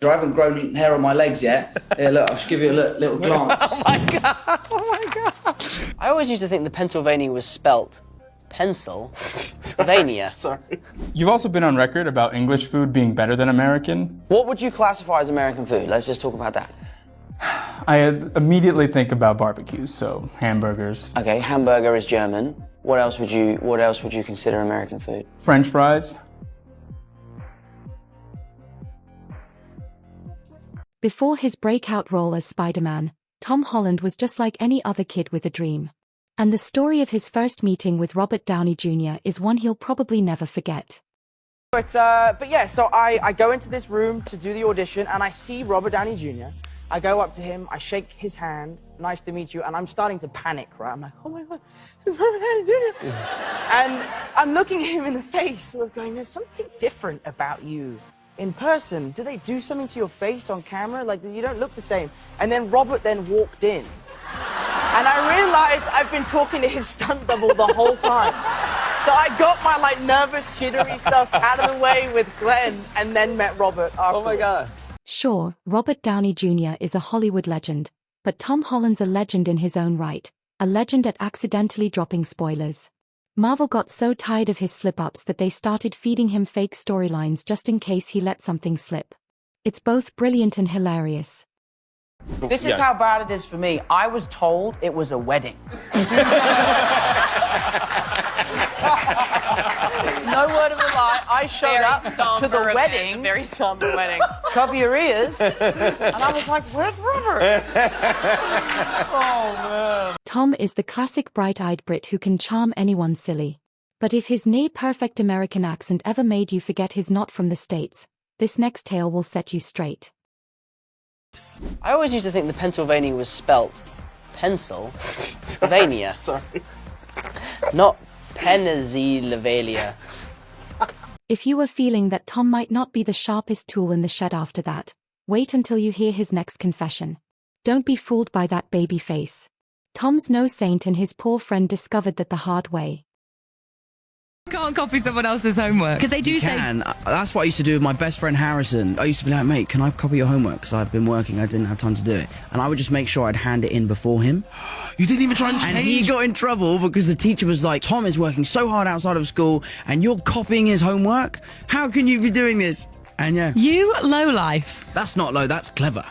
I haven't grown hair on my legs yet. Here, look, I'll just give you a little glance. Oh my god! Oh my god! I always used to think the Pennsylvania was spelt Pennsylvania. Sorry. You've also been on record about English food being better than American. What would you classify as American food? Let's just talk about that. I immediately think about barbecues, so hamburgers. Okay, hamburger is German. What else would you consider American food? French fries. Before his breakout role as Spider-Man, Tom Holland was just like any other kid with a dream. And the story of his first meeting with Robert Downey Jr. is one he'll probably never forget. But yeah, so I go into this room to do the audition and I see Robert Downey Jr. I go up to him, I shake his hand, nice to meet you, and I'm starting to panic, right? I'm like, oh my god, it's Robert Downey Jr. And I'm looking at him in the face, sort of going, there's something different about you. In person, do they do something to your face on camera? Like, you don't look the same. And then Robert then walked in. And I realized I've been talking to his stunt double the whole time. So I got my, like, nervous, jittery stuff out of the way with Glenn and then met Robert afterwards. Oh my god. Sure, Robert Downey Jr. is a Hollywood legend, but Tom Holland's a legend in his own right, a legend at accidentally dropping spoilers. Marvel got so tired of his slip-ups that they started feeding him fake storylines just in case he let something slip. It's both brilliant and hilarious. This is how bad it is for me. I was told it was a wedding. No word of a lie. I showed up to the wedding. Very somber wedding. Cover your ears. And I was like, where's Robert? Oh, man. Tom is the classic bright-eyed Brit who can charm anyone silly. But if his near-perfect American accent ever made you forget he's not from the States, this next tale will set you straight. I always used to think the Pennsylvania was spelt Pennsylvania. Sorry. Not Pennsylvania. If you were feeling that Tom might not be the sharpest tool in the shed after that, wait until you hear his next confession. Don't be fooled by that baby face. Tom's no saint and his poor friend discovered that the hard way. Can't copy someone else's homework. Because they do say... That's what I used to do with my best friend Harrison. I used to be like, mate, can I copy your homework? Because I've been working, I didn't have time to do it. And I would just make sure I'd hand it in before him. You didn't even try and change? And he got in trouble because the teacher was like, Tom is working so hard outside of school and you're copying his homework? How can you be doing this? And yeah. You lowlife. That's not low, that's clever.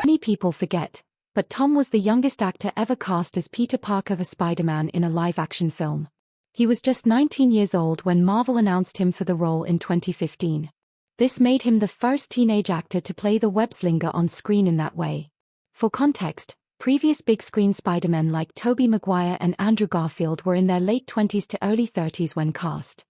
Many people forget, but Tom was the youngest actor ever cast as Peter Parker for Spider-Man in a live-action film. He was just 19 years old when Marvel announced him for the role in 2015. This made him the first teenage actor to play the web-slinger on screen in that way. For context, previous big-screen Spider-Men like Tobey Maguire and Andrew Garfield were in their late 20s to early 30s when cast.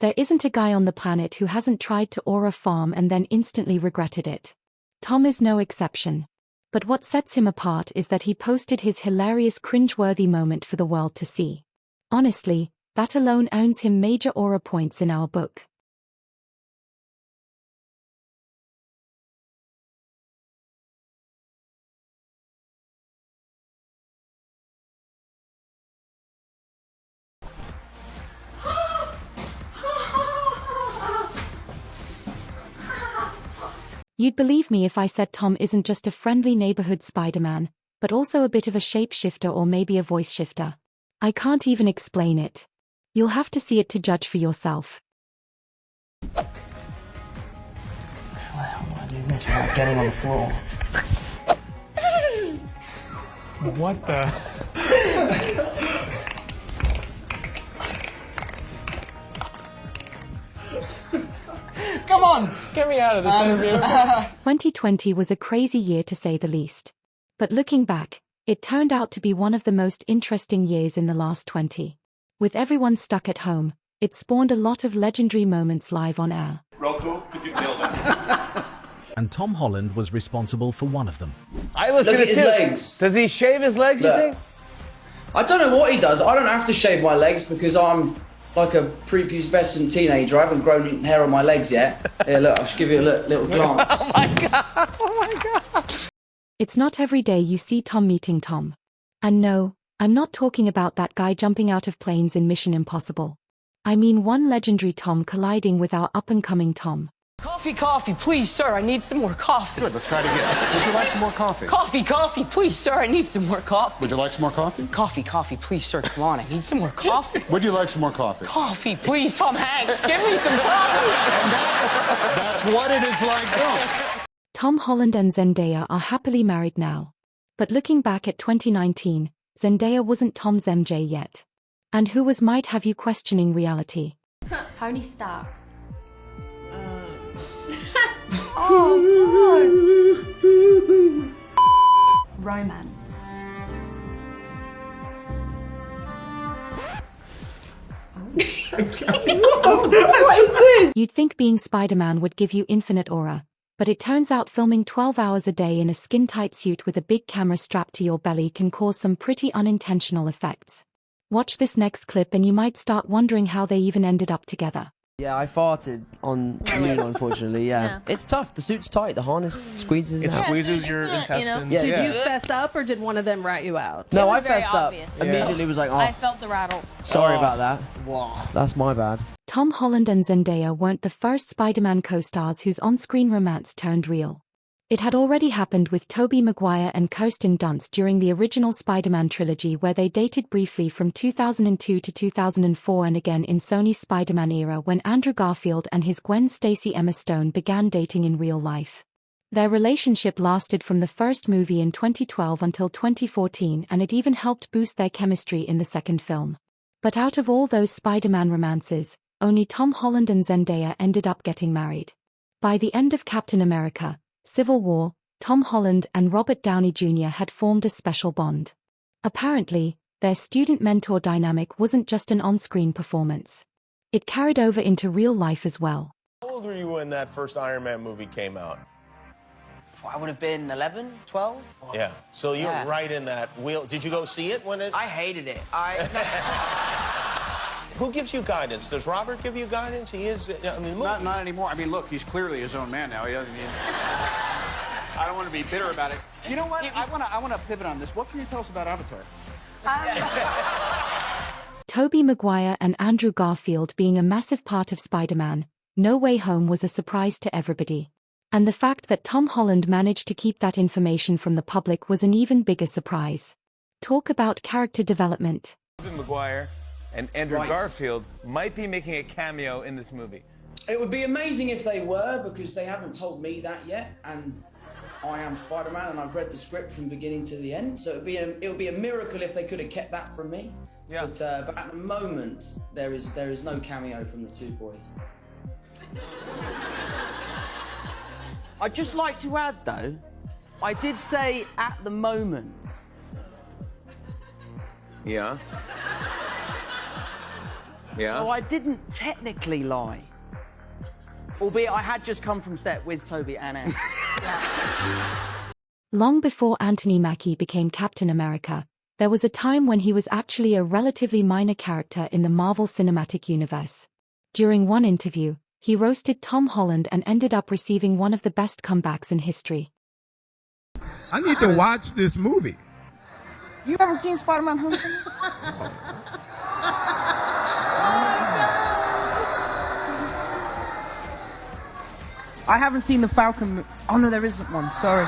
There isn't a guy on the planet who hasn't tried to aura farm and then instantly regretted it. Tom is no exception. But what sets him apart is that he posted his hilarious cringe-worthy moment for the world to see. Honestly, that alone earns him major aura points in our book. You'd believe me if I said Tom isn't just a friendly neighborhood Spider-Man, but also a bit of a shapeshifter or maybe a voice shifter. I can't even explain it. You'll have to see it to judge for yourself. How the hell do I do this without getting on the floor? What the? Come on, get me out of this interview. 2020 was a crazy year to say the least. But looking back, it turned out to be one of the most interesting years in the last 20. With everyone stuck at home, it spawned a lot of legendary moments live on air. Rocco, could you tell them? And Tom Holland was responsible for one of them. I looked Look at at it his too. legs. Does he shave his legs, Look. you think? I don't know what he does. I don't have to shave my legs because I'm like a prepubescent teenager. I haven't grown hair on my legs yet. Here, look, I'll just give you a little glance. Oh my god. Oh my god. It's not every day you see Tom meeting Tom. And no, I'm not talking about that guy jumping out of planes in Mission Impossible. I mean one legendary Tom colliding with our up-and-coming Tom. Coffee, coffee, please, sir, I need some more coffee. Good, let's try it again. Would you like some more coffee? Coffee, coffee, please, sir, I need some more coffee. Would you like some more coffee? Coffee, coffee, please, sir, come on, I need some more coffee. Would you like some more coffee? Coffee, please, Tom Hanks, give me some coffee. And that's what it is like doing. Tom Holland and Zendaya are happily married now. But looking back at 2019, Zendaya wasn't Tom's MJ yet. And who was might have you questioning reality? Tony Stark. Romance. You'd think being Spider-Man would give you infinite aura, but it turns out filming 12 hours a day in a skin-tight suit with a big camera strapped to your belly can cause some pretty unintentional effects. Watch this next clip and you might start wondering how they even ended up together. Yeah, I farted on you, unfortunately, yeah. It's tough, the suit's tight, the harness squeezes it out. Squeezes your intestines. Yeah. Did you fess up or did one of them rat you out? No, It was I very fessed up. obvious. Immediately was like, I oh, felt the rattle. sorry about that. Wow. That's my bad. Tom Holland and Zendaya weren't the first Spider-Man co-stars whose on-screen romance turned real. It had already happened with Tobey Maguire and Kirsten Dunst during the original Spider-Man trilogy, where they dated briefly from 2002 to 2004, and again in Sony's Spider-Man era when Andrew Garfield and his Gwen Stacy Emma Stone began dating in real life. Their relationship lasted from the first movie in 2012 until 2014, and it even helped boost their chemistry in the second film. But out of all those Spider-Man romances, only Tom Holland and Zendaya ended up getting married. By the end of Captain America: Civil War, Tom Holland and Robert Downey Jr. had formed a special bond. Apparently, their student-mentor dynamic wasn't just an on-screen performance. It carried over into real life as well. How old were you when that first Iron Man movie came out? I would have been 11, 12. Yeah, so you were right in that wheel. Did you go see it when it... I hated it. Who gives you guidance? Does Robert give you guidance? He is, I mean, Not anymore. I mean, look, he's clearly his own man now. He doesn't need... I don't want to be bitter about it. You know what? I want to pivot on this. What can you tell us about Avatar? Tobey Maguire and Andrew Garfield being a massive part of Spider-Man: No Way Home was a surprise to everybody. And the fact that Tom Holland managed to keep that information from the public was an even bigger surprise. Talk about character development. Tobey Maguire and Andrew Garfield might be making a cameo in this movie. It would be amazing if they were, because they haven't told me that yet, and I am Spider-Man and I've read the script from beginning to the end, so it would be a miracle if they could have kept that from me. Yeah. But at the moment, there is no cameo from the two boys. I'd just like to add, though, I did say at the moment. Yeah. Yeah. So I didn't technically lie. Albeit I had just come from set with Tobey and Andrew. Long before Anthony Mackie became Captain America, there was a time when he was actually a relatively minor character in the Marvel Cinematic Universe. During one interview, he roasted Tom Holland and ended up receiving one of the best comebacks in history. I need to watch this movie. You haven't seen Spider-Man Homecoming? I haven't seen the Falcon. Oh no, there isn't one. Sorry.